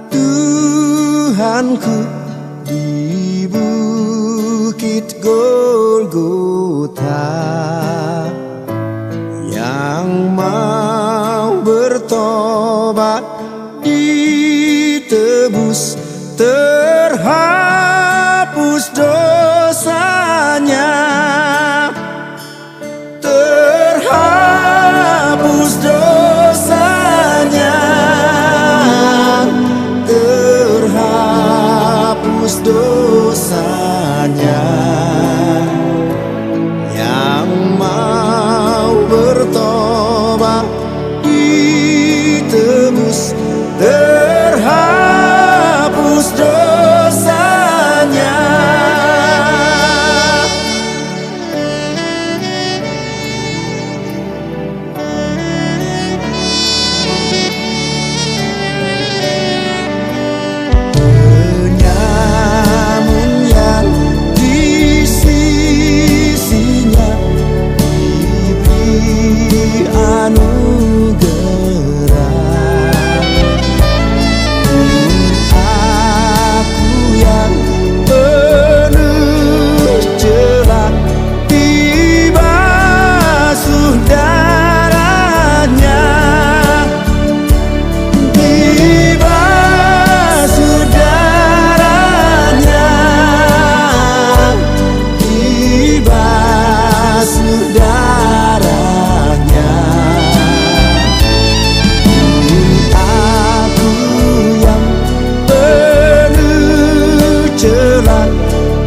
Tuhanku di bukit Golgota, yang mau bertobat ditebus, terhapus dosanya, terhapus dosanya, terhapus dosanya. Yang mau bertobat ditebus, terhapus dosanya. Penyamun yang di sisinya diberi anugerah. Aku yang penuh celah dibasuh darahnya, dibasuh darahnya, dibasuh darahnya. Aku yang penuh celah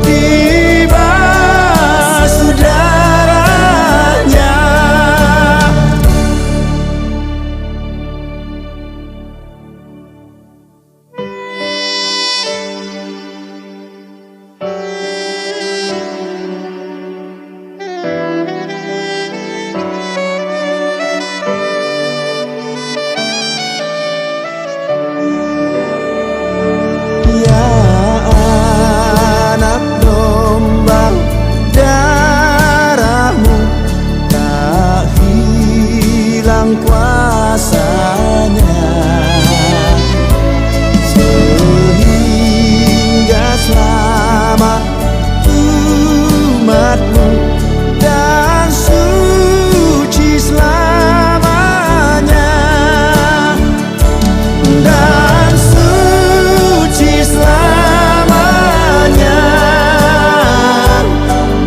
dibasuh darahnya. Ya anak domba, darahmu tak hilang kuasanya, sehingga selamat umatmu dan suci selamanya, dan suci selamanya,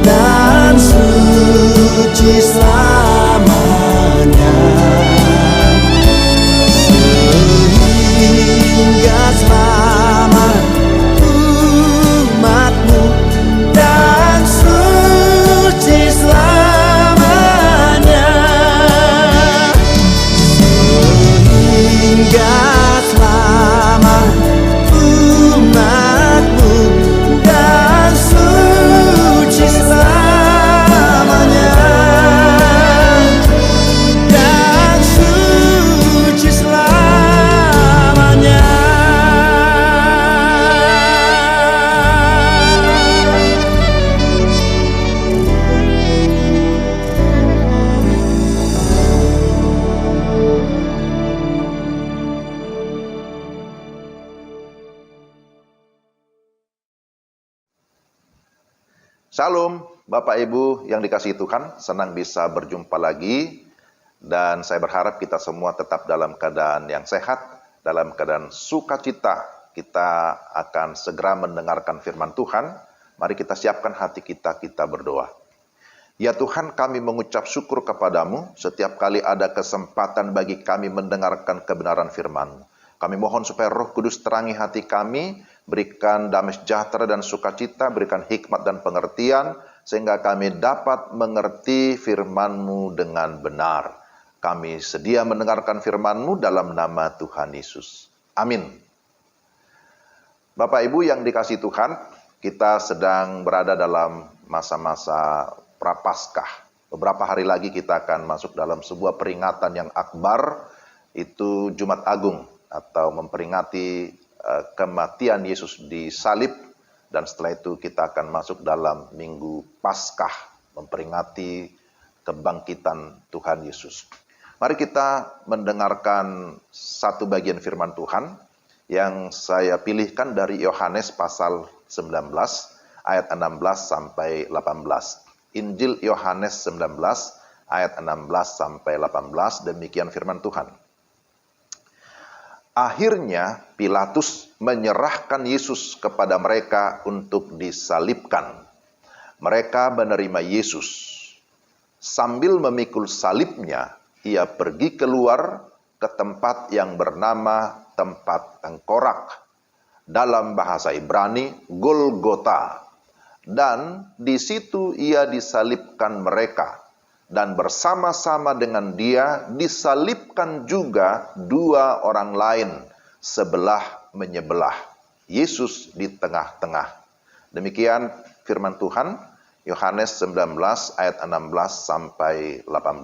dan suci selamanya, sehingga selamat umatmu dan suci selamanya, sehingga selamat umatmu dan suci selamanya, dan suci selamanya. Shalom, Bapak Ibu yang dikasihi Tuhan, senang bisa berjumpa lagi. Dan saya berharap kita semua tetap dalam keadaan yang sehat, dalam keadaan sukacita. Kita akan segera mendengarkan firman Tuhan. Mari kita siapkan hati kita, kita berdoa. Ya Tuhan, kami mengucap syukur kepadamu setiap kali ada kesempatan bagi kami mendengarkan kebenaran firman-Mu. Kami mohon supaya Roh Kudus terangi hati kami, berikan damai sejahtera dan sukacita, berikan hikmat dan pengertian, sehingga kami dapat mengerti firman-Mu dengan benar. Kami sedia mendengarkan firman-Mu dalam nama Tuhan Yesus. Amin. Bapak Ibu yang dikasihi Tuhan, kita sedang berada dalam masa-masa Prapaskah. Beberapa hari lagi kita akan masuk dalam sebuah peringatan yang akbar, itu Jumat Agung, atau memperingati kematian Yesus di salib, dan setelah itu kita akan masuk dalam Minggu Paskah, memperingati kebangkitan Tuhan Yesus. Mari kita mendengarkan satu bagian firman Tuhan yang saya pilihkan dari Yohanes pasal 19 ayat 16 sampai 18. Injil Yohanes 19 ayat 16 sampai 18, demikian firman Tuhan. Akhirnya Pilatus menyerahkan Yesus kepada mereka untuk disalibkan. Mereka menerima Yesus. Sambil memikul salibnya, ia pergi keluar ke tempat yang bernama tempat tengkorak. Dalam bahasa Ibrani, Golgota. Dan di situ ia disalibkan mereka. Dan bersama-sama dengan dia disalibkan juga dua orang lain, sebelah menyebelah. Yesus di tengah-tengah. Demikian firman Tuhan, Yohanes 19 ayat 16 sampai 18.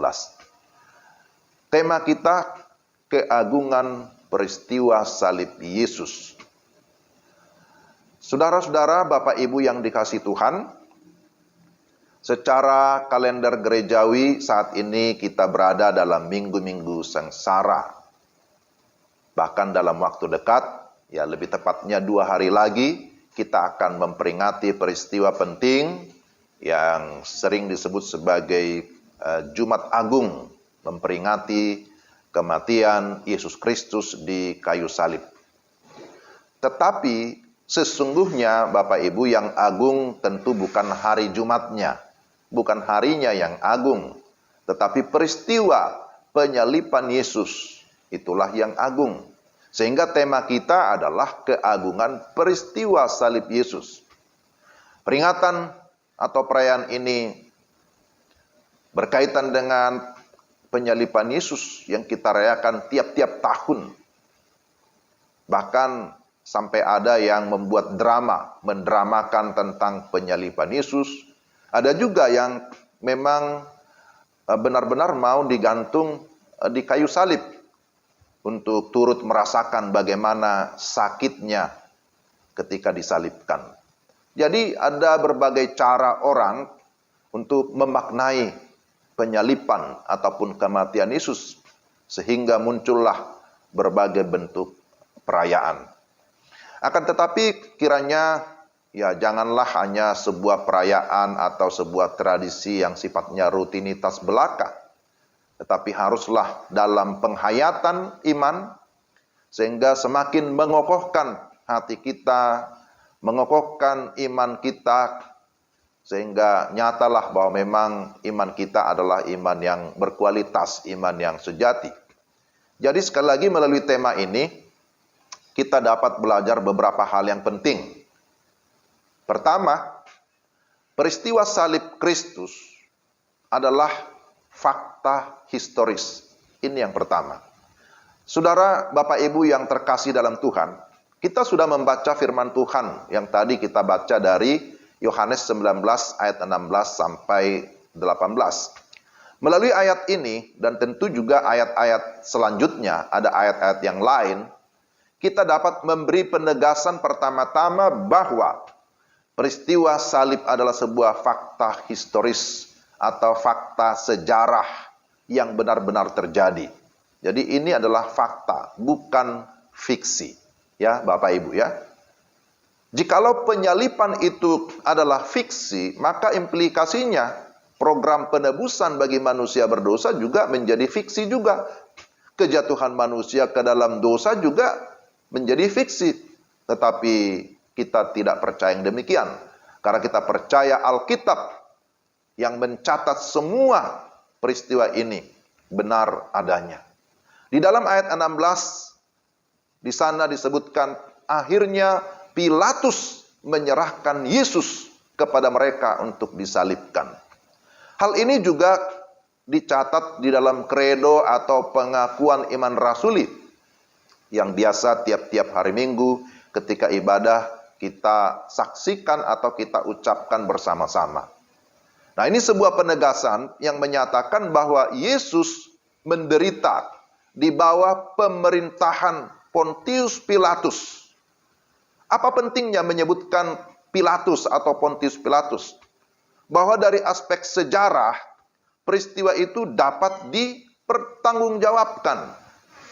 Tema kita, keagungan peristiwa salib Yesus. Saudara-saudara, Bapak Ibu yang dikasihi Tuhan, secara kalender gerejawi saat ini kita berada dalam minggu-minggu sengsara. Bahkan dalam waktu dekat, ya lebih tepatnya 2 hari lagi, kita akan memperingati peristiwa penting yang sering disebut sebagai Jumat Agung, memperingati kematian Yesus Kristus di kayu salib. Tetapi sesungguhnya Bapak Ibu, yang agung tentu bukan hari Jumatnya, bukan harinya yang agung, tetapi peristiwa penyaliban Yesus, itulah yang agung. Sehingga tema kita adalah keagungan peristiwa salib Yesus. Peringatan atau perayaan ini berkaitan dengan penyaliban Yesus yang kita rayakan tiap-tiap tahun. Bahkan sampai ada yang membuat drama, mendramakan tentang penyaliban Yesus. Ada juga yang memang benar-benar mau digantung di kayu salib untuk turut merasakan bagaimana sakitnya ketika disalibkan. Jadi ada berbagai cara orang untuk memaknai penyaliban ataupun kematian Yesus, sehingga muncullah berbagai bentuk perayaan. Akan tetapi kiranya ya janganlah hanya sebuah perayaan atau sebuah tradisi yang sifatnya rutinitas belaka, tetapi haruslah dalam penghayatan iman, sehingga semakin mengokohkan hati kita, mengokohkan iman kita, sehingga nyatalah bahwa memang iman kita adalah iman yang berkualitas, iman yang sejati. Jadi sekali lagi melalui tema ini, kita dapat belajar beberapa hal yang penting. Pertama, peristiwa salib Kristus adalah fakta historis. Ini yang pertama. Saudara, Bapak Ibu yang terkasih dalam Tuhan, kita sudah membaca firman Tuhan yang tadi kita baca dari Yohanes 19 ayat 16 sampai 18. Melalui ayat ini dan tentu juga ayat-ayat selanjutnya, ada ayat-ayat yang lain, kita dapat memberi penegasan pertama-tama bahwa peristiwa salib adalah sebuah fakta historis atau fakta sejarah yang benar-benar terjadi. Jadi ini adalah fakta, bukan fiksi. Ya, Bapak Ibu ya. Jikalau penyaliban itu adalah fiksi, maka implikasinya program penebusan bagi manusia berdosa juga menjadi fiksi juga. Kejatuhan manusia ke dalam dosa juga menjadi fiksi. Tetapi kita tidak percaya yang demikian. Karena kita percaya Alkitab yang mencatat semua peristiwa ini benar adanya. Di dalam ayat 16, di sana disebutkan akhirnya Pilatus menyerahkan Yesus kepada mereka untuk disalibkan. Hal ini juga dicatat di dalam kredo atau pengakuan iman rasuli yang biasa tiap-tiap hari Minggu ketika ibadah kita saksikan atau kita ucapkan bersama-sama. Nah, ini sebuah penegasan yang menyatakan bahwa Yesus menderita di bawah pemerintahan Pontius Pilatus. Apa pentingnya menyebutkan Pilatus atau Pontius Pilatus? Bahwa dari aspek sejarah, peristiwa itu dapat dipertanggungjawabkan.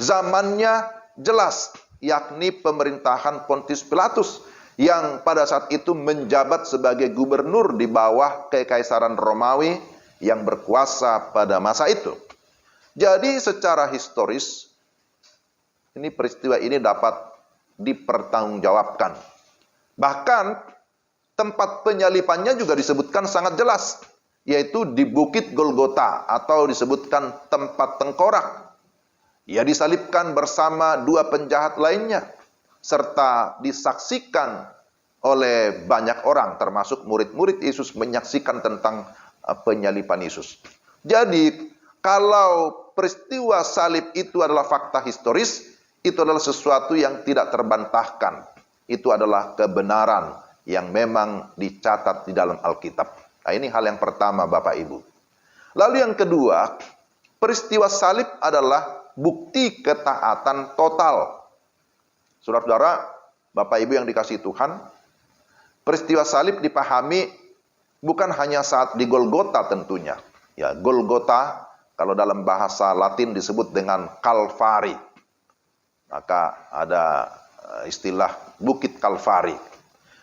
Zamannya jelas, yakni pemerintahan Pontius Pilatus yang pada saat itu menjabat sebagai gubernur di bawah Kekaisaran Romawi yang berkuasa pada masa itu. Jadi secara historis, ini peristiwa ini dapat dipertanggungjawabkan. Bahkan tempat penyalipannya juga disebutkan sangat jelas, yaitu di Bukit Golgota atau disebutkan tempat tengkorak. Ia disalibkan bersama dua penjahat lainnya, serta disaksikan oleh banyak orang, termasuk murid-murid Yesus menyaksikan tentang penyalipan Yesus. Jadi, kalau peristiwa salib itu adalah fakta historis, itu adalah sesuatu yang tidak terbantahkan. Itu adalah kebenaran yang memang dicatat di dalam Alkitab. Nah, ini hal yang pertama, Bapak Ibu. Lalu yang kedua, peristiwa salib adalah bukti ketaatan total. Saudara-saudara, Bapak Ibu yang dikasihi Tuhan, peristiwa salib dipahami bukan hanya saat di Golgota tentunya. Ya, Golgota kalau dalam bahasa Latin disebut dengan Kalvari. Maka ada istilah Bukit Kalvari.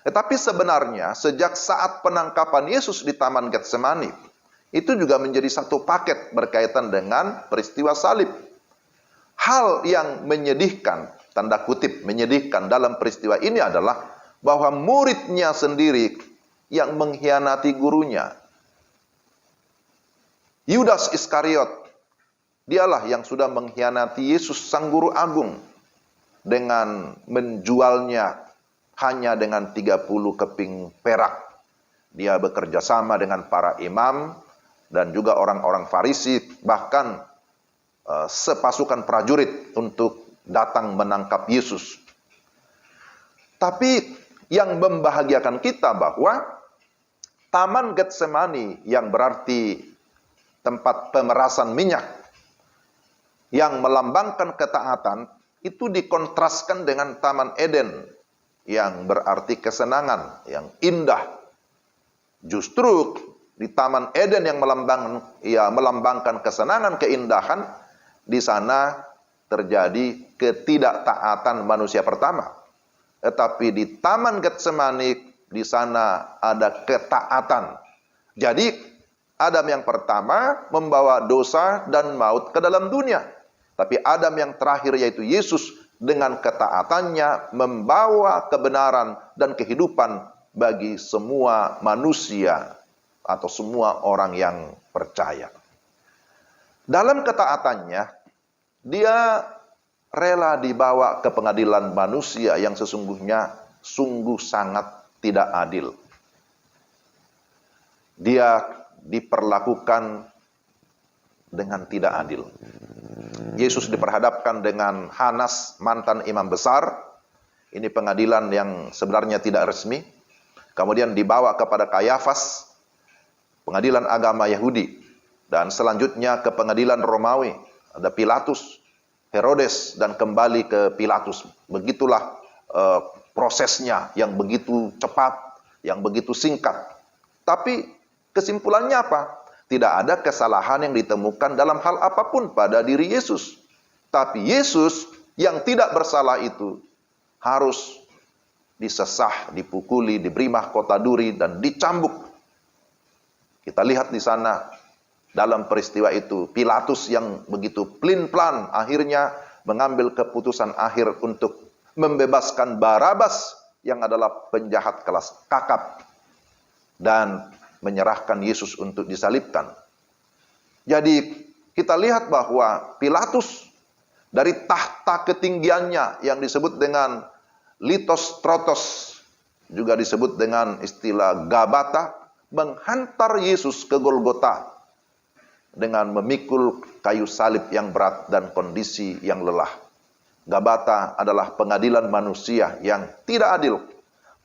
Tetapi sebenarnya sejak saat penangkapan Yesus di Taman Getsemani, itu juga menjadi satu paket berkaitan dengan peristiwa salib. Hal yang menyedihkan, tanda kutip menyedihkan dalam peristiwa ini adalah bahwa muridnya sendiri yang mengkhianati gurunya. Yudas Iskariot, dialah yang sudah mengkhianati Yesus sang guru agung dengan menjualnya hanya dengan 30 keping perak. Dia bekerja sama dengan para imam dan juga orang-orang Farisi, bahkan sepasukan prajurit untuk datang menangkap Yesus. Tapi yang membahagiakan kita bahwa Taman Getsemani yang berarti tempat pemerasan minyak yang melambangkan ketaatan itu dikontraskan dengan Taman Eden yang berarti kesenangan, yang indah. Justru di Taman Eden yang melambangkan kesenangan, keindahan, di sana terjadi ketidaktaatan manusia pertama. Tetapi di Taman Getsemani, di sana ada ketaatan. Jadi, Adam yang pertama membawa dosa dan maut ke dalam dunia. Tapi Adam yang terakhir yaitu Yesus dengan ketaatannya membawa kebenaran dan kehidupan bagi semua manusia atau semua orang yang percaya. Dalam ketaatannya, dia rela dibawa ke pengadilan manusia yang sesungguhnya sungguh sangat tidak adil. Dia diperlakukan dengan tidak adil. Yesus diperhadapkan dengan Hanas, mantan imam besar. Ini pengadilan yang sebenarnya tidak resmi. Kemudian dibawa kepada Kayafas, pengadilan agama Yahudi. Dan selanjutnya ke pengadilan Romawi. Ada Pilatus, Herodes, dan kembali ke Pilatus. Begitulah prosesnya yang begitu cepat, yang begitu singkat. Tapi kesimpulannya apa? Tidak ada kesalahan yang ditemukan dalam hal apapun pada diri Yesus. Tapi Yesus yang tidak bersalah itu harus disesah, dipukuli, diberi mahkota duri, dan dicambuk. Kita lihat di sana dalam peristiwa itu, Pilatus yang begitu plin-plan akhirnya mengambil keputusan akhir untuk membebaskan Barabas yang adalah penjahat kelas kakap dan menyerahkan Yesus untuk disalibkan. Jadi kita lihat bahwa Pilatus dari tahta ketinggiannya yang disebut dengan Litos Trotos, juga disebut dengan istilah Gabata, menghantar Yesus ke Golgota dengan memikul kayu salib yang berat dan kondisi yang lelah. Gabata adalah pengadilan manusia yang tidak adil,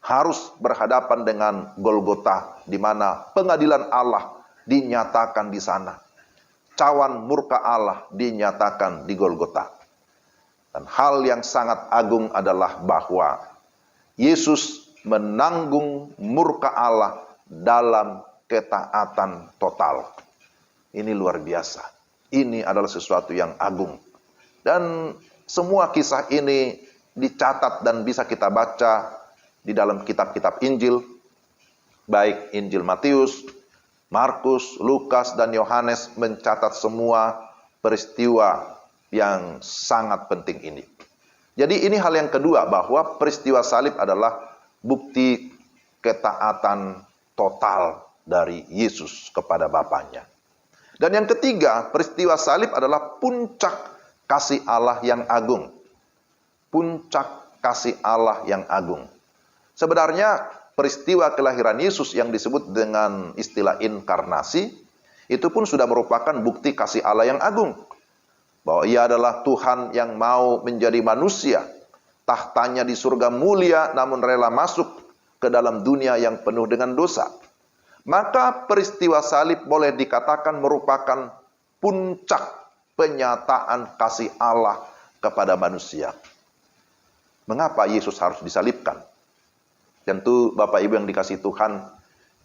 harus berhadapan dengan Golgota, di mana pengadilan Allah dinyatakan di sana. Cawan murka Allah dinyatakan di Golgota. Dan hal yang sangat agung adalah bahwa Yesus menanggung murka Allah dalam ketaatan total. Ini luar biasa. Ini adalah sesuatu yang agung. Dan semua kisah ini dicatat dan bisa kita baca di dalam kitab-kitab Injil, baik Injil Matius, Markus, Lukas, dan Yohanes mencatat semua peristiwa yang sangat penting ini. Jadi ini hal yang kedua, bahwa peristiwa salib adalah bukti ketaatan total dari Yesus kepada Bapaknya. Dan yang ketiga, peristiwa salib adalah puncak kasih Allah yang agung. Puncak kasih Allah yang agung. Sebenarnya peristiwa kelahiran Yesus yang disebut dengan istilah inkarnasi, itu pun sudah merupakan bukti kasih Allah yang agung. Bahwa ia adalah Tuhan yang mau menjadi manusia. Tahtanya di surga mulia, namun rela masuk ke dalam dunia yang penuh dengan dosa. Maka peristiwa salib boleh dikatakan merupakan puncak penyataan kasih Allah kepada manusia. Mengapa Yesus harus disalibkan? Tentu Bapak Ibu yang dikasihi Tuhan,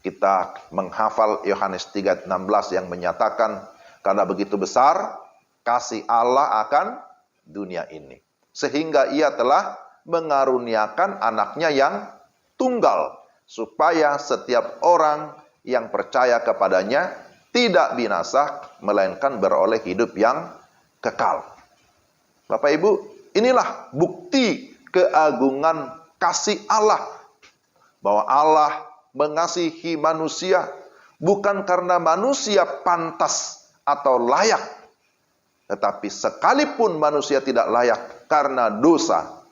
kita menghafal Yohanes 3:16 yang menyatakan, karena begitu besar kasih Allah akan dunia ini, sehingga ia telah mengaruniakan anaknya yang tunggal, supaya setiap orang yang percaya kepadanya tidak binasa, melainkan beroleh hidup yang kekal. Bapak Ibu, inilah bukti keagungan kasih Allah. Bahwa Allah mengasihi manusia bukan karena manusia pantas atau layak, tetapi sekalipun manusia tidak layak karena dosa,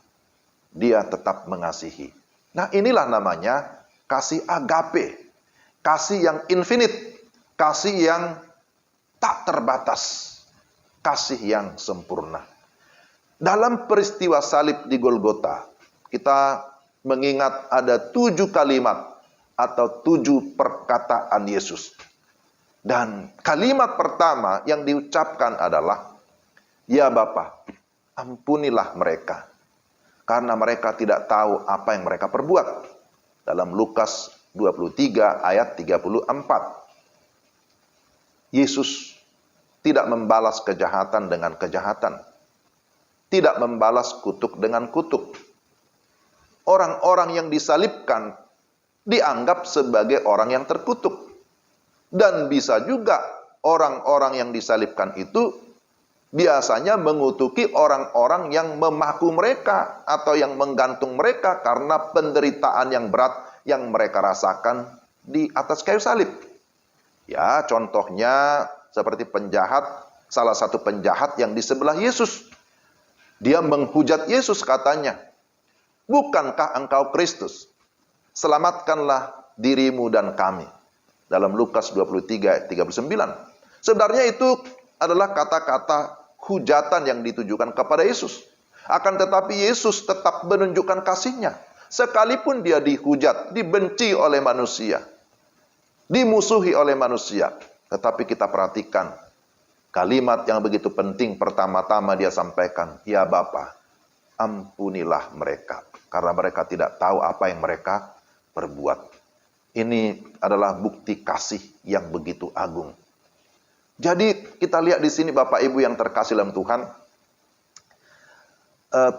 dia tetap mengasihi. Nah, inilah namanya kasih agape. Kasih yang infinite. Kasih yang tak terbatas. Kasih yang sempurna. Dalam peristiwa salib di Golgota, kita mengingat ada 7 kalimat atau 7 perkataan Yesus. Dan kalimat pertama yang diucapkan adalah, "Ya Bapa, ampunilah mereka, karena mereka tidak tahu apa yang mereka perbuat." Dalam Lukas 23 ayat 34. Yesus tidak membalas kejahatan dengan kejahatan. Tidak membalas kutuk dengan kutuk. Orang-orang yang disalibkan dianggap sebagai orang yang terkutuk. Dan bisa juga orang-orang yang disalibkan itu biasanya mengutuki orang-orang yang memaku mereka atau yang menggantung mereka karena penderitaan yang berat yang mereka rasakan di atas kayu salib. Ya, contohnya seperti penjahat, salah satu penjahat yang di sebelah Yesus. Dia menghujat Yesus, katanya, "Bukankah engkau Kristus? Selamatkanlah dirimu dan kami." Dalam Lukas 23 ayat 39. Sebenarnya itu adalah kata-kata hujatan yang ditujukan kepada Yesus. Akan tetapi Yesus tetap menunjukkan kasihnya. Sekalipun dia dihujat, dibenci oleh manusia, dimusuhi oleh manusia. Tetapi kita perhatikan kalimat yang begitu penting pertama-tama dia sampaikan, "Ya Bapa, ampunilah mereka, karena mereka tidak tahu apa yang mereka perbuat." Ini adalah bukti kasih yang begitu agung. Jadi kita lihat di sini Bapak Ibu yang terkasih dalam Tuhan.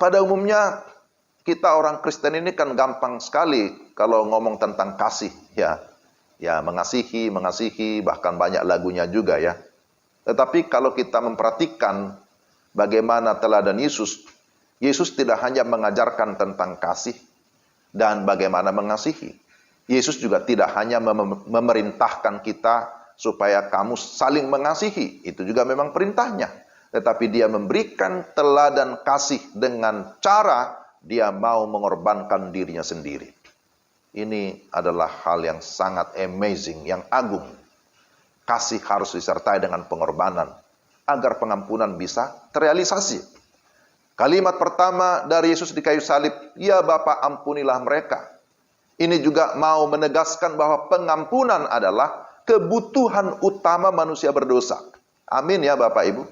Pada umumnya kita orang Kristen ini kan gampang sekali kalau ngomong tentang kasih, ya. Ya, mengasihi, bahkan banyak lagunya juga ya. Tetapi kalau kita memperhatikan bagaimana teladan Yesus, Yesus tidak hanya mengajarkan tentang kasih dan bagaimana mengasihi. Yesus juga tidak hanya memerintahkan kita supaya kamu saling mengasihi. Itu juga memang perintahnya. Tetapi dia memberikan teladan kasih dengan cara dia mau mengorbankan dirinya sendiri. Ini adalah hal yang sangat amazing, yang agung. Kasih harus disertai dengan pengorbanan agar pengampunan bisa terrealisasi. Kalimat pertama dari Yesus di kayu salib, "Ya Bapa, ampunilah mereka." Ini juga mau menegaskan bahwa pengampunan adalah kebutuhan utama manusia berdosa. Amin ya Bapak Ibu.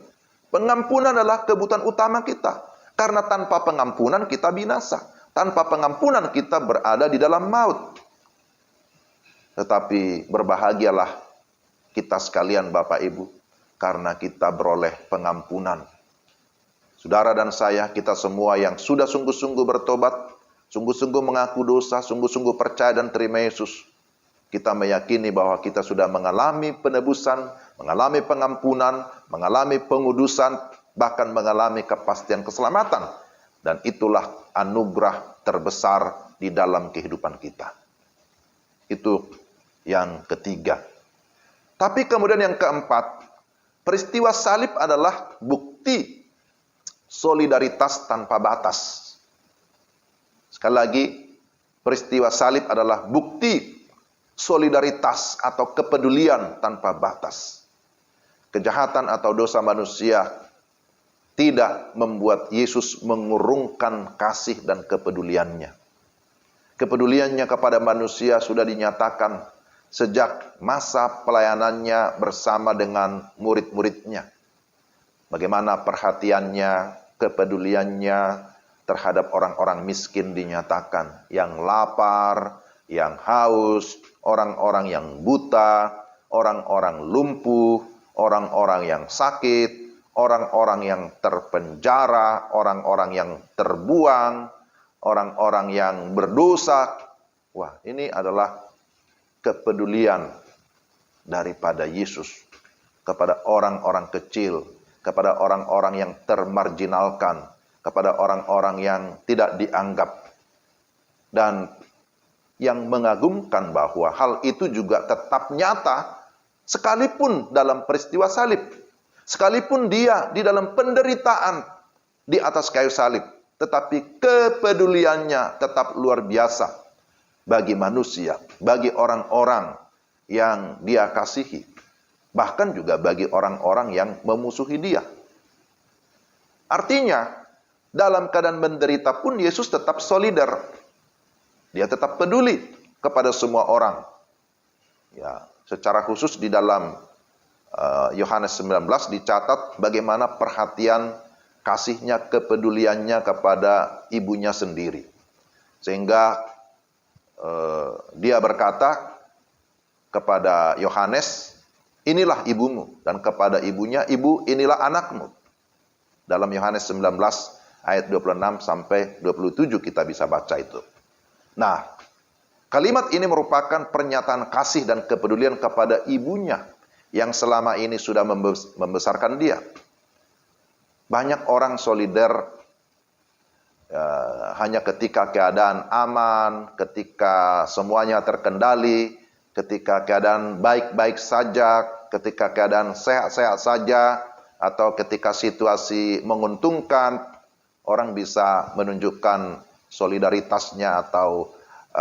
Pengampunan adalah kebutuhan utama kita. Karena tanpa pengampunan kita binasa. Tanpa pengampunan kita berada di dalam maut. Tetapi berbahagialah kita sekalian Bapak Ibu, karena kita beroleh pengampunan. Saudara dan saya, kita semua yang sudah sungguh-sungguh bertobat, sungguh-sungguh mengaku dosa, sungguh-sungguh percaya dan terima Yesus, kita meyakini bahwa kita sudah mengalami penebusan, mengalami pengampunan, mengalami pengudusan, bahkan mengalami kepastian keselamatan. Dan itulah anugerah terbesar di dalam kehidupan kita. Itu yang ketiga. Tapi kemudian yang keempat, peristiwa salib adalah bukti solidaritas tanpa batas. Sekali lagi, peristiwa salib adalah bukti solidaritas atau kepedulian tanpa batas. Kejahatan atau dosa manusia tidak membuat Yesus mengurungkan kasih dan kepeduliannya. Kepeduliannya kepada manusia sudah dinyatakan sejak masa pelayanannya bersama dengan murid-muridnya. Bagaimana perhatiannya, kepeduliannya terhadap orang-orang miskin dinyatakan, yang lapar, yang haus, orang-orang yang buta, orang-orang lumpuh, orang-orang yang sakit, orang-orang yang terpenjara, orang-orang yang terbuang, orang-orang yang berdosa. Wah, ini adalah kepedulian daripada Yesus kepada orang-orang kecil, kepada orang-orang yang termarginalkan, kepada orang-orang yang tidak dianggap. Dan yang mengagumkan bahwa hal itu juga tetap nyata sekalipun dalam peristiwa salib, sekalipun dia di dalam penderitaan di atas kayu salib, tetapi kepeduliannya tetap luar biasa bagi manusia, bagi orang-orang yang dia kasihi, bahkan juga bagi orang-orang yang memusuhi dia. Artinya, dalam keadaan menderita pun Yesus tetap solider. Dia tetap peduli kepada semua orang. Ya, secara khusus di dalam Yohanes 19 dicatat bagaimana perhatian kasihnya, kepeduliannya kepada ibunya sendiri. Sehingga dia berkata kepada Yohanes, inilah ibumu, dan kepada ibunya, ibu inilah anakmu. Dalam Yohanes 19 ayat 26 sampai 27 kita bisa baca itu. Nah, kalimat ini merupakan pernyataan kasih dan kepedulian kepada ibunya yang selama ini sudah membesarkan dia. Banyak orang solider hanya ketika keadaan aman, ketika semuanya terkendali, ketika keadaan baik-baik saja, ketika keadaan sehat-sehat saja, atau ketika situasi menguntungkan, orang bisa menunjukkan solidaritasnya atau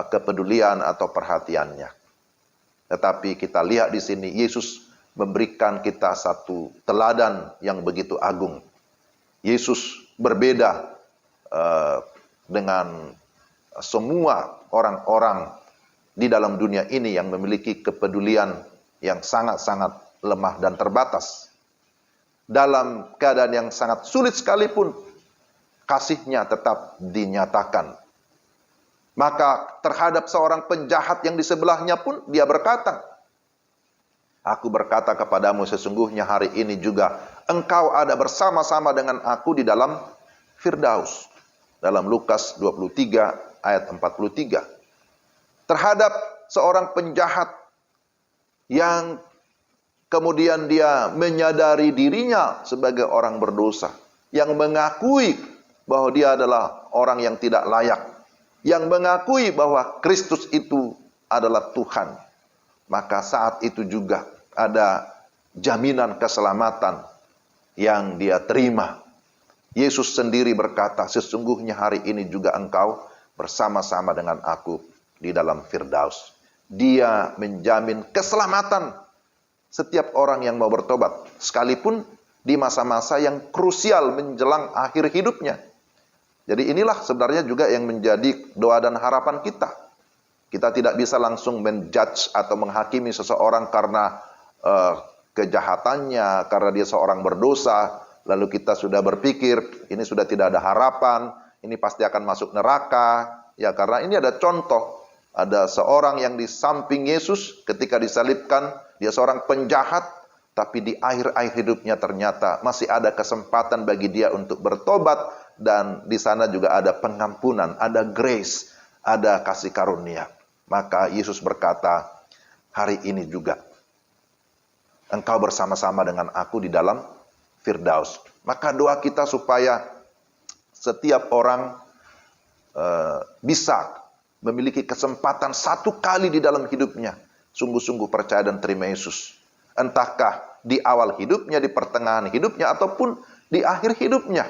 kepedulian atau perhatiannya. Tetapi kita lihat di sini Yesus memberikan kita satu teladan yang begitu agung. Yesus berbeda dengan semua orang-orang di dalam dunia ini yang memiliki kepedulian yang sangat-sangat lemah dan terbatas. Dalam keadaan yang sangat sulit sekalipun, kasihnya tetap dinyatakan. Maka terhadap seorang penjahat yang di sebelahnya pun dia berkata, aku berkata kepadamu sesungguhnya hari ini juga engkau ada bersama-sama dengan aku di dalam Firdaus. Dalam Lukas 23 ayat 43. Terhadap seorang penjahat yang kemudian dia menyadari dirinya sebagai orang berdosa, yang mengakui bahwa dia adalah orang yang tidak layak, yang mengakui bahwa Kristus itu adalah Tuhan, maka saat itu juga ada jaminan keselamatan yang dia terima. Yesus sendiri berkata, sesungguhnya hari ini juga engkau bersama-sama dengan aku di dalam Firdaus. Dia menjamin keselamatan setiap orang yang mau bertobat, sekalipun di masa-masa yang krusial menjelang akhir hidupnya. Jadi inilah sebenarnya juga yang menjadi doa dan harapan kita. Kita tidak bisa langsung menjudge atau menghakimi seseorang karena kejahatannya, karena dia seorang berdosa, lalu kita sudah berpikir, ini sudah tidak ada harapan, ini pasti akan masuk neraka. Ya, karena ini ada contoh, ada seorang yang di samping Yesus ketika disalibkan, dia seorang penjahat, Tapi di akhir-akhir hidupnya ternyata masih ada kesempatan bagi dia untuk bertobat. Dan di sana juga ada pengampunan, ada grace, ada kasih karunia. Maka Yesus berkata, hari ini juga engkau bersama-sama dengan aku di dalam Firdaus. Maka doa kita supaya setiap orang bisa memiliki kesempatan satu kali di dalam hidupnya sungguh-sungguh percaya dan terima Yesus. Entahkah di awal hidupnya, di pertengahan hidupnya, ataupun di akhir hidupnya.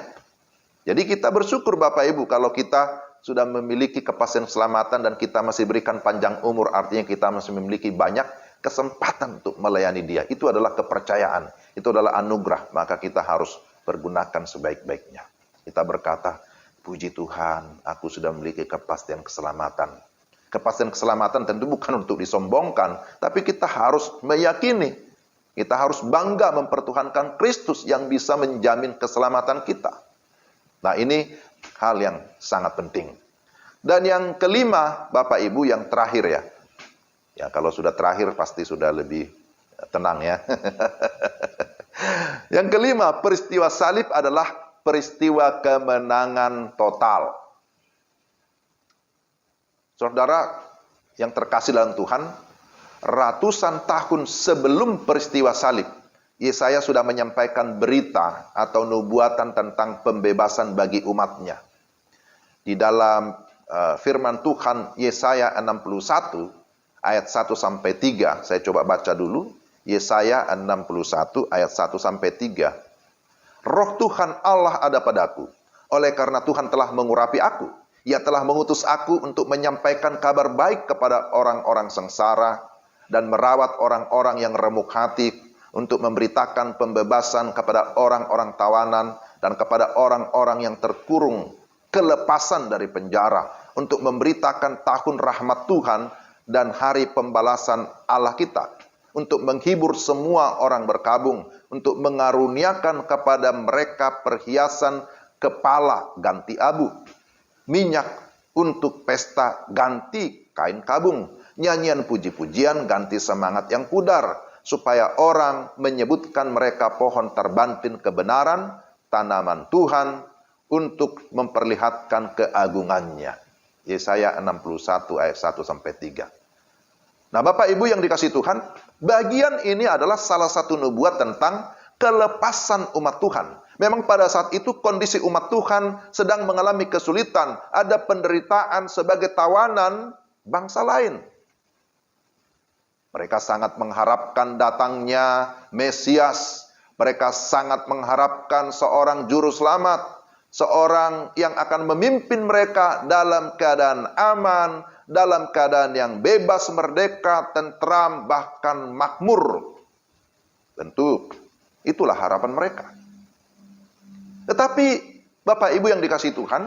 Jadi kita bersyukur Bapak Ibu kalau kita sudah memiliki kepastian keselamatan dan kita masih berikan panjang umur, artinya kita masih memiliki banyak kesempatan untuk melayani Dia. Itu adalah kepercayaan, itu adalah anugerah, maka kita harus pergunakan sebaik-baiknya. Kita berkata, puji Tuhan, aku sudah memiliki kepastian keselamatan. Kepastian keselamatan tentu bukan untuk disombongkan, tapi kita harus meyakini. Kita harus bangga mempertuhankan Kristus yang bisa menjamin keselamatan kita. Nah, ini hal yang sangat penting. Dan yang kelima, Bapak Ibu, yang terakhir ya. Ya, kalau sudah terakhir pasti sudah lebih tenang ya. Yang kelima, peristiwa salib adalah peristiwa kemenangan total. Saudara yang terkasih dalam Tuhan, ratusan tahun sebelum peristiwa salib, Yesaya sudah menyampaikan berita atau nubuatan tentang pembebasan bagi umatnya. Di dalam firman Tuhan Yesaya 61 ayat 1 sampai 3, saya coba baca dulu. Yesaya 61 ayat 1 sampai 3. Roh Tuhan Allah ada padaku, oleh karena Tuhan telah mengurapi aku. Ia telah mengutus aku untuk menyampaikan kabar baik kepada orang-orang sengsara dan merawat orang-orang yang remuk hati, untuk memberitakan pembebasan kepada orang-orang tawanan dan kepada orang-orang yang terkurung kelepasan dari penjara, untuk memberitakan tahun rahmat Tuhan dan hari pembalasan Allah kita, untuk menghibur semua orang berkabung, untuk mengaruniakan kepada mereka perhiasan kepala ganti abu, minyak untuk pesta ganti kain kabung, nyanyian puji-pujian ganti semangat yang pudar, supaya orang menyebutkan mereka pohon terbantin kebenaran, tanaman Tuhan, untuk memperlihatkan keagungannya. Yesaya 61 ayat 1 sampai 3. Nah, Bapak Ibu yang dikasihi Tuhan, bagian ini adalah salah satu nubuat tentang kelepasan umat Tuhan. Memang pada saat itu kondisi umat Tuhan sedang mengalami kesulitan, ada penderitaan sebagai tawanan bangsa lain. Mereka sangat mengharapkan datangnya Mesias. Mereka sangat mengharapkan seorang juru selamat, seorang yang akan memimpin mereka dalam keadaan aman, dalam keadaan yang bebas, merdeka, tentram, bahkan makmur. Tentu itulah harapan mereka. Tetapi Bapak Ibu yang dikasihi Tuhan,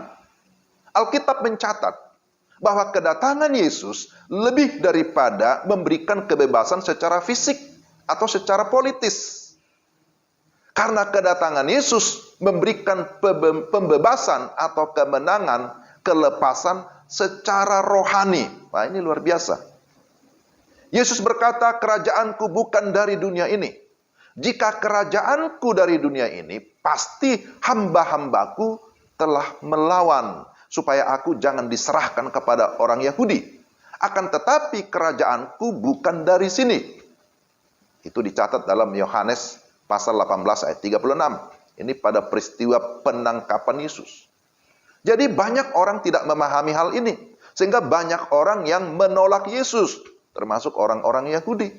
Alkitab mencatat bahwa kedatangan Yesus lebih daripada memberikan kebebasan secara fisik atau secara politis. Karena kedatangan Yesus memberikan pembebasan atau kemenangan, kelepasan secara rohani. Wah, ini luar biasa. Yesus berkata, kerajaanku bukan dari dunia ini. Jika kerajaanku dari dunia ini, pasti hamba-hambaku telah melawan, supaya aku jangan diserahkan kepada orang Yahudi. Akan tetapi kerajaanku bukan dari sini. Itu dicatat dalam Yohanes pasal 18 ayat 36. Ini pada peristiwa penangkapan Yesus. Jadi banyak orang tidak memahami hal ini. Sehingga banyak orang yang menolak Yesus, termasuk orang-orang Yahudi.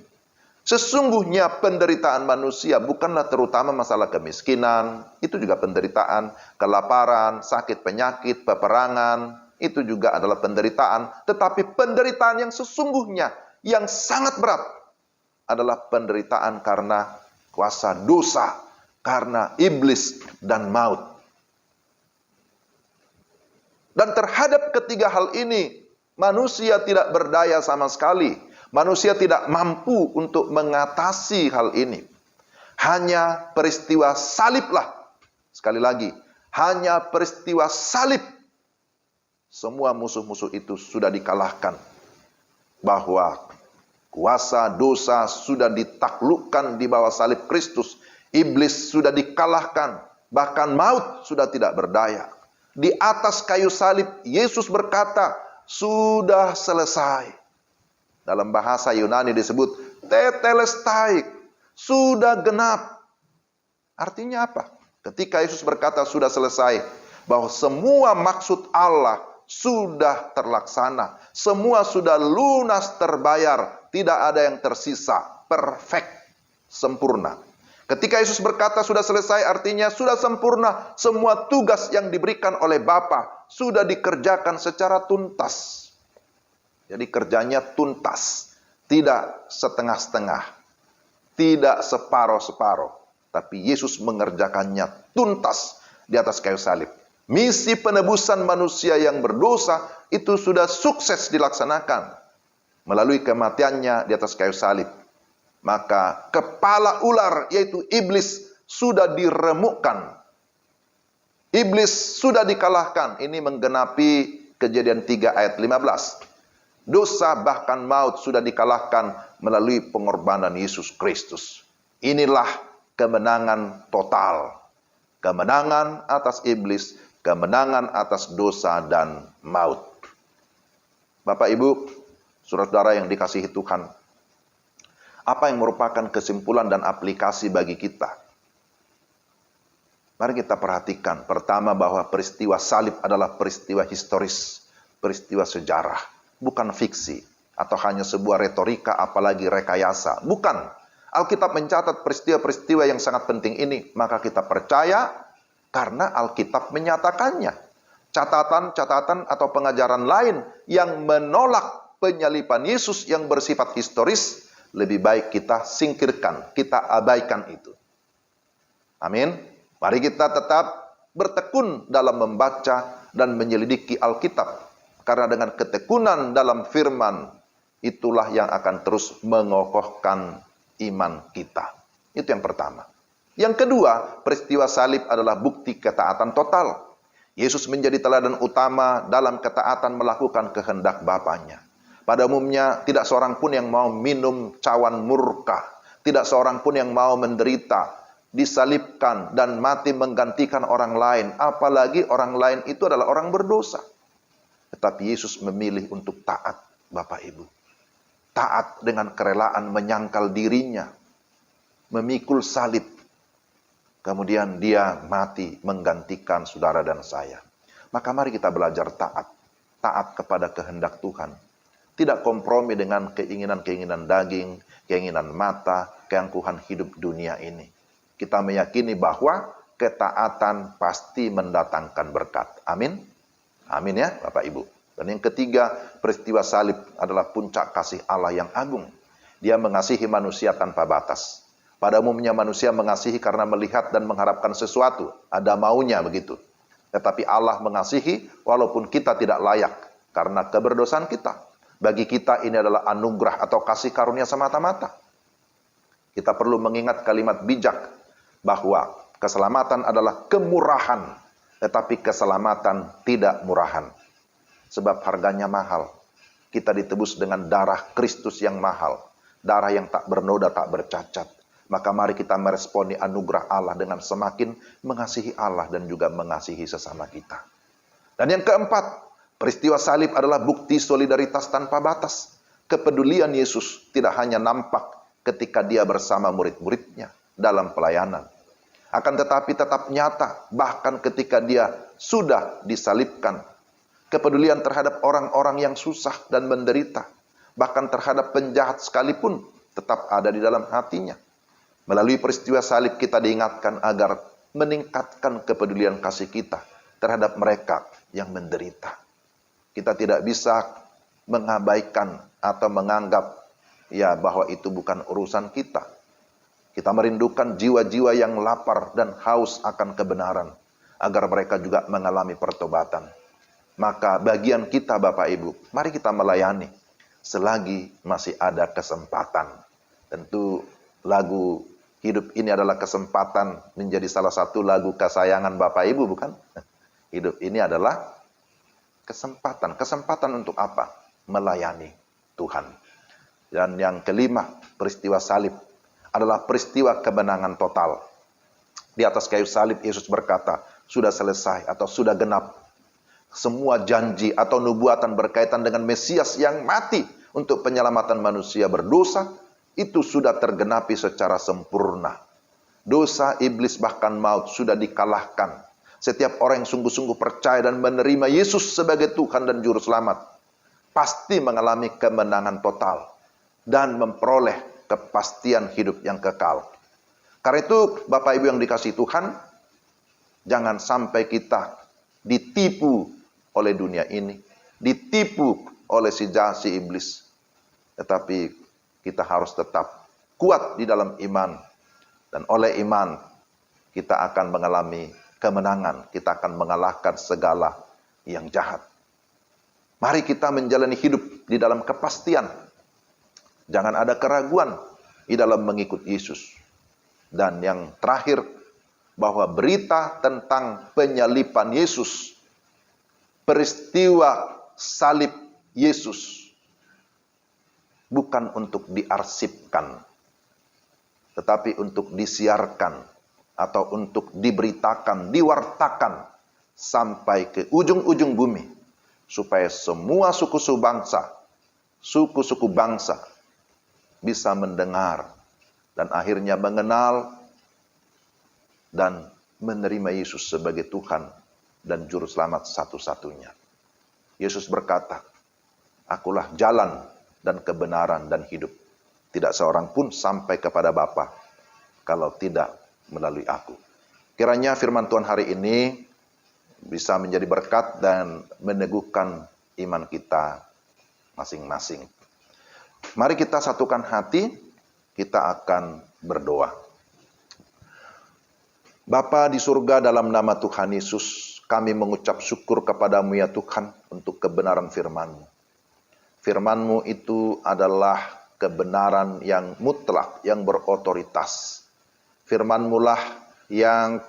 Sesungguhnya penderitaan manusia bukanlah terutama masalah kemiskinan, itu juga penderitaan, kelaparan, sakit penyakit, peperangan, itu juga adalah penderitaan. Tetapi penderitaan yang sesungguhnya, yang sangat berat, adalah penderitaan karena kuasa dosa, karena iblis dan maut. Dan terhadap ketiga hal ini, manusia tidak berdaya sama sekali. Manusia tidak mampu untuk mengatasi hal ini. Hanya peristiwa saliblah. Sekali lagi, hanya peristiwa salib. Semua musuh-musuh itu sudah dikalahkan. Bahwa Kuasa dosa sudah ditaklukkan di bawah salib Kristus. Iblis sudah dikalahkan, bahkan maut sudah tidak berdaya. Di atas kayu salib Yesus berkata, sudah selesai. Dalam bahasa Yunani disebut tetelestai, sudah genap. Artinya apa? Ketika Yesus berkata sudah selesai, bahwa semua maksud Allah sudah terlaksana. Semua sudah lunas terbayar. Tidak ada yang tersisa. Perfect. Sempurna. Ketika Yesus berkata sudah selesai, artinya sudah sempurna. Semua tugas yang diberikan oleh Bapa sudah dikerjakan secara tuntas. Jadi kerjanya tuntas. Tidak setengah-setengah. Tidak separuh-separuh. Tapi Yesus mengerjakannya tuntas di atas kayu salib. Misi penebusan manusia yang berdosa itu sudah sukses dilaksanakan melalui kematiannya di atas kayu salib. Maka kepala ular yaitu iblis sudah diremukkan. Iblis sudah dikalahkan. Ini menggenapi Kejadian 3 ayat 15. Dosa bahkan maut sudah dikalahkan melalui pengorbanan Yesus Kristus. Inilah kemenangan total. Kemenangan atas iblis, kemenangan atas dosa dan maut. Bapak Ibu, saudara-saudara yang dikasihi Tuhan, apa yang merupakan kesimpulan dan aplikasi bagi kita? Mari kita perhatikan. Pertama, bahwa peristiwa salib adalah peristiwa historis, peristiwa sejarah, bukan fiksi, atau hanya sebuah retorika apalagi rekayasa. Bukan. Alkitab mencatat peristiwa-peristiwa yang sangat penting ini, maka kita percaya karena Alkitab menyatakannya. Catatan-catatan atau pengajaran lain yang menolak penyaliban Yesus yang bersifat historis, lebih baik kita singkirkan, kita abaikan itu. Amin. Mari kita tetap bertekun dalam membaca dan menyelidiki Alkitab. Karena dengan ketekunan dalam firman, itulah yang akan terus mengokohkan iman kita. Itu yang pertama. Yang kedua, peristiwa salib adalah bukti ketaatan total. Yesus menjadi teladan utama dalam ketaatan melakukan kehendak Bapanya. Pada umumnya, tidak seorang pun yang mau minum cawan murka. Tidak seorang pun yang mau menderita, disalibkan, dan mati menggantikan orang lain. Apalagi orang lain itu adalah orang berdosa. Tetapi Yesus memilih untuk taat, Bapak Ibu. Taat dengan kerelaan menyangkal dirinya, memikul salib. Kemudian dia mati menggantikan saudara dan saya. Maka mari kita belajar taat. Taat kepada kehendak Tuhan. Tidak kompromi dengan keinginan-keinginan daging, keinginan mata, keangkuhan hidup dunia ini. Kita meyakini bahwa ketaatan pasti mendatangkan berkat. Amin. Amin ya Bapak Ibu. Dan yang ketiga, peristiwa salib adalah puncak kasih Allah yang agung. Dia mengasihi manusia tanpa batas. Pada umumnya manusia mengasihi karena melihat dan mengharapkan sesuatu. Ada maunya begitu. Tetapi Allah mengasihi walaupun kita tidak layak karena keberdosaan kita. Bagi kita ini adalah anugerah atau kasih karunia semata-mata. Kita perlu mengingat kalimat bijak bahwa keselamatan adalah kemurahan. Tetapi keselamatan tidak murahan. Sebab harganya mahal. Kita ditebus dengan darah Kristus yang mahal. Darah yang tak bernoda, tak bercacat. Maka mari kita meresponi anugerah Allah dengan semakin mengasihi Allah dan juga mengasihi sesama kita. Dan yang keempat, peristiwa salib adalah bukti solidaritas tanpa batas. Kepedulian Yesus tidak hanya nampak ketika dia bersama murid-muridnya dalam pelayanan. Akan tetapi tetap nyata bahkan ketika dia sudah disalibkan. Kepedulian terhadap orang-orang yang susah dan menderita, bahkan terhadap penjahat sekalipun, tetap ada di dalam hatinya. Melalui peristiwa salib kita diingatkan agar meningkatkan kepedulian kasih kita terhadap mereka yang menderita. Kita tidak bisa mengabaikan atau menganggap bahwa itu bukan urusan kita. Kita merindukan jiwa-jiwa yang lapar dan haus akan kebenaran, agar mereka juga mengalami pertobatan. Maka bagian kita Bapak Ibu, mari kita melayani selagi masih ada kesempatan. Tentu lagu hidup ini adalah kesempatan menjadi salah satu lagu kesayangan Bapak Ibu, bukan? Hidup ini adalah kesempatan. Kesempatan untuk apa? Melayani Tuhan. Dan yang kelima, peristiwa salib adalah peristiwa kemenangan total. Di atas kayu salib Yesus berkata, sudah selesai atau sudah genap. Semua janji atau nubuatan berkaitan dengan Mesias yang mati untuk penyelamatan manusia berdosa, itu sudah tergenapi secara sempurna. Dosa, iblis, bahkan maut sudah dikalahkan. Setiap orang yang sungguh-sungguh percaya dan menerima Yesus sebagai Tuhan dan Juru Selamat, pasti mengalami kemenangan total dan memperoleh kepastian hidup yang kekal. Karena itu, Bapak Ibu yang dikasihi Tuhan, jangan sampai kita ditipu oleh dunia ini, ditipu oleh si iblis. Tetapi kita harus tetap kuat di dalam iman. Dan oleh iman, kita akan mengalami kemenangan. Kita akan mengalahkan segala yang jahat. Mari kita menjalani hidup di dalam kepastian. Jangan ada keraguan di dalam mengikut Yesus. Dan yang terakhir, bahwa berita tentang penyaliban Yesus, peristiwa salib Yesus, bukan untuk diarsipkan, tetapi untuk disiarkan atau untuk diberitakan, diwartakan sampai ke ujung-ujung bumi, supaya semua suku-suku bangsa bisa mendengar dan akhirnya mengenal dan menerima Yesus sebagai Tuhan dan Juru Selamat satu-satunya. Yesus berkata, "Akulah jalan dan kebenaran dan hidup. Tidak seorang pun sampai kepada Bapa kalau tidak melalui aku." Kiranya firman Tuhan hari ini bisa menjadi berkat dan meneguhkan iman kita masing-masing. Mari kita satukan hati, kita akan berdoa. Bapa di surga, dalam nama Tuhan Yesus, kami mengucap syukur kepadamu ya Tuhan untuk kebenaran firman-Mu. Firman-Mu itu adalah kebenaran yang mutlak, yang berotoritas. Firman-Mu lah yang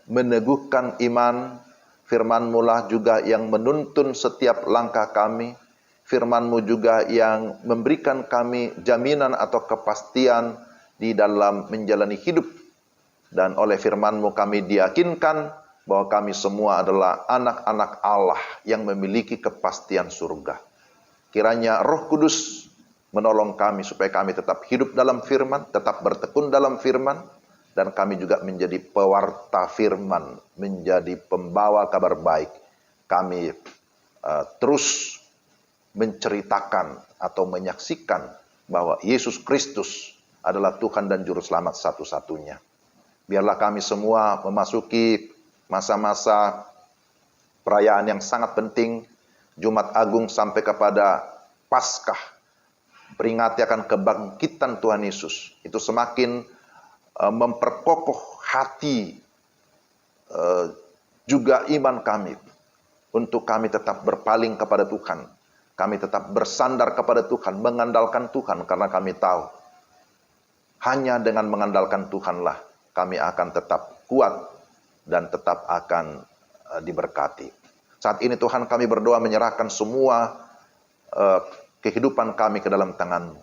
meneguhkan iman, Firman-Mu lah juga yang menuntun setiap langkah kami, Firman-Mu juga yang memberikan kami jaminan atau kepastian di dalam menjalani hidup. Dan oleh firman-Mu kami diyakinkan bahwa kami semua adalah anak-anak Allah yang memiliki kepastian surga. Kiranya Roh Kudus menolong kami supaya kami tetap hidup dalam firman, tetap bertekun dalam firman, dan kami juga menjadi pewarta firman, menjadi pembawa kabar baik. Kami terus menceritakan atau menyaksikan bahwa Yesus Kristus adalah Tuhan dan Juru Selamat satu-satunya. Biarlah kami semua memasuki masa-masa perayaan yang sangat penting, Jumat Agung sampai kepada Paskah, peringati akan kebangkitan Tuhan Yesus. Itu semakin memperkokoh hati juga iman kami, untuk kami tetap berpaling kepada Tuhan. Kami tetap bersandar kepada Tuhan, mengandalkan Tuhan, karena kami tahu hanya dengan mengandalkan Tuhanlah kami akan tetap kuat dan tetap akan diberkati. Saat ini Tuhan, kami berdoa menyerahkan semua kehidupan kami ke dalam tangan-Mu.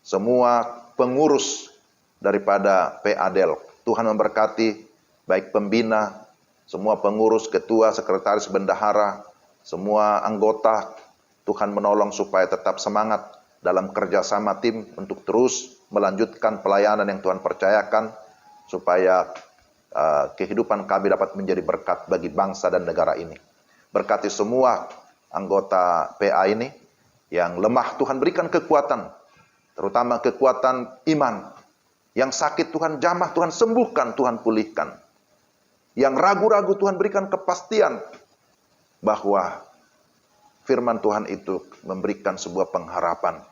Semua pengurus daripada PADEL, Tuhan memberkati, baik pembina, semua pengurus, ketua, sekretaris, bendahara, semua anggota. Tuhan menolong supaya tetap semangat dalam kerjasama tim untuk terus melanjutkan pelayanan yang Tuhan percayakan, supaya kehidupan kami dapat menjadi berkat bagi bangsa dan negara ini. Berkati semua anggota PA ini yang lemah, Tuhan berikan kekuatan, terutama kekuatan iman. Yang sakit Tuhan jamah, Tuhan sembuhkan, Tuhan pulihkan. Yang ragu-ragu Tuhan berikan kepastian bahwa firman Tuhan itu memberikan sebuah pengharapan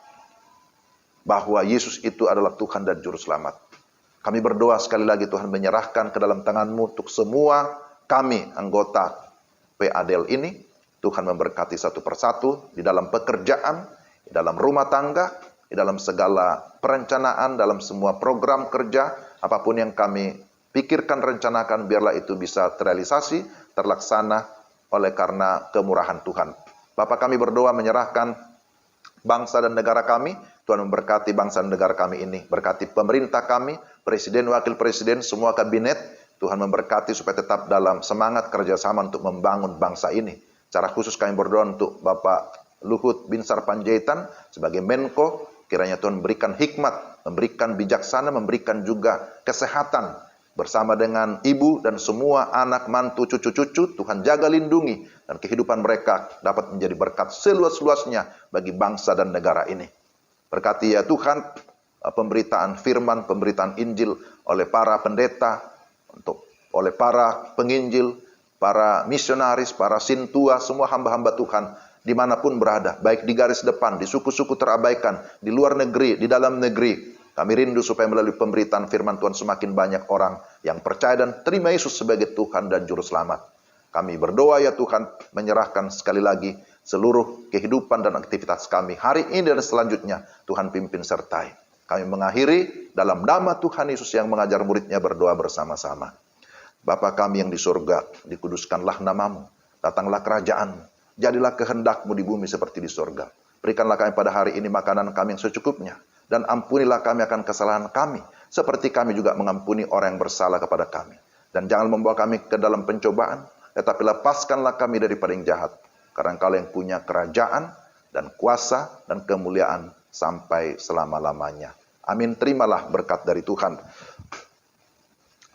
bahwa Yesus itu adalah Tuhan dan Juru Selamat. Kami berdoa sekali lagi, Tuhan menyerahkan ke dalam tangan-Mu untuk semua kami anggota PADEL ini. Tuhan memberkati satu persatu di dalam pekerjaan, di dalam rumah tangga, di dalam segala perencanaan, dalam semua program kerja, apapun yang kami pikirkan, rencanakan, biarlah itu bisa terrealisasi, terlaksana oleh karena kemurahan Tuhan. Bapa, kami berdoa menyerahkan bangsa dan negara kami. Tuhan memberkati bangsa dan negara kami ini. Berkati pemerintah kami, presiden, wakil presiden, semua kabinet. Tuhan memberkati supaya tetap dalam semangat kerjasama untuk membangun bangsa ini. Secara khusus kami berdoa untuk Bapak Luhut Binsar Panjaitan sebagai Menko. Kiranya Tuhan memberikan hikmat, memberikan bijaksana, memberikan juga kesehatan. Bersama dengan ibu dan semua anak, mantu, cucu-cucu, Tuhan jaga lindungi. Dan kehidupan mereka dapat menjadi berkat seluas-luasnya bagi bangsa dan negara ini. Berkati ya Tuhan pemberitaan firman, pemberitaan Injil oleh para pendeta, oleh para penginjil, para misionaris, para sintua, semua hamba-hamba Tuhan dimanapun berada, baik di garis depan, di suku-suku terabaikan, di luar negeri, di dalam negeri. Kami rindu supaya melalui pemberitaan firman Tuhan semakin banyak orang yang percaya dan terima Yesus sebagai Tuhan dan Juru Selamat. Kami berdoa ya Tuhan, menyerahkan sekali lagi seluruh kehidupan dan aktivitas kami hari ini dan selanjutnya. Tuhan pimpin sertai. Kami mengakhiri dalam nama Tuhan Yesus yang mengajar muridnya berdoa bersama-sama. Bapa kami yang di surga, dikuduskanlah namamu, datanglah kerajaanmu, jadilah kehendakmu di bumi seperti di surga. Berikanlah kami pada hari ini makanan kami yang secukupnya, dan ampunilah kami akan kesalahan kami, seperti kami juga mengampuni orang yang bersalah kepada kami. Dan jangan membawa kami ke dalam pencobaan, tetapi lepaskanlah kami daripada yang jahat. Karena Engkau yang punya kerajaan, dan kuasa, dan kemuliaan sampai selama-lamanya. Amin. Terimalah berkat dari Tuhan.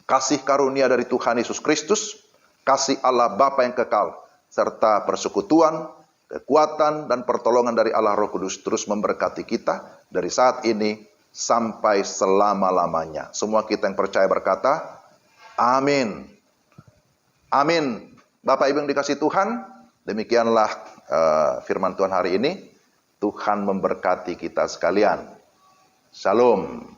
Kasih karunia dari Tuhan Yesus Kristus, kasih Allah Bapa yang kekal, serta persekutuan, kekuatan, dan pertolongan dari Allah Roh Kudus terus memberkati kita dari saat ini sampai selama-lamanya. Semua kita yang percaya berkata, amin. Amin. Bapak Ibu yang dikasihi Tuhan, demikianlah firman Tuhan hari ini. Tuhan memberkati kita sekalian. Shalom.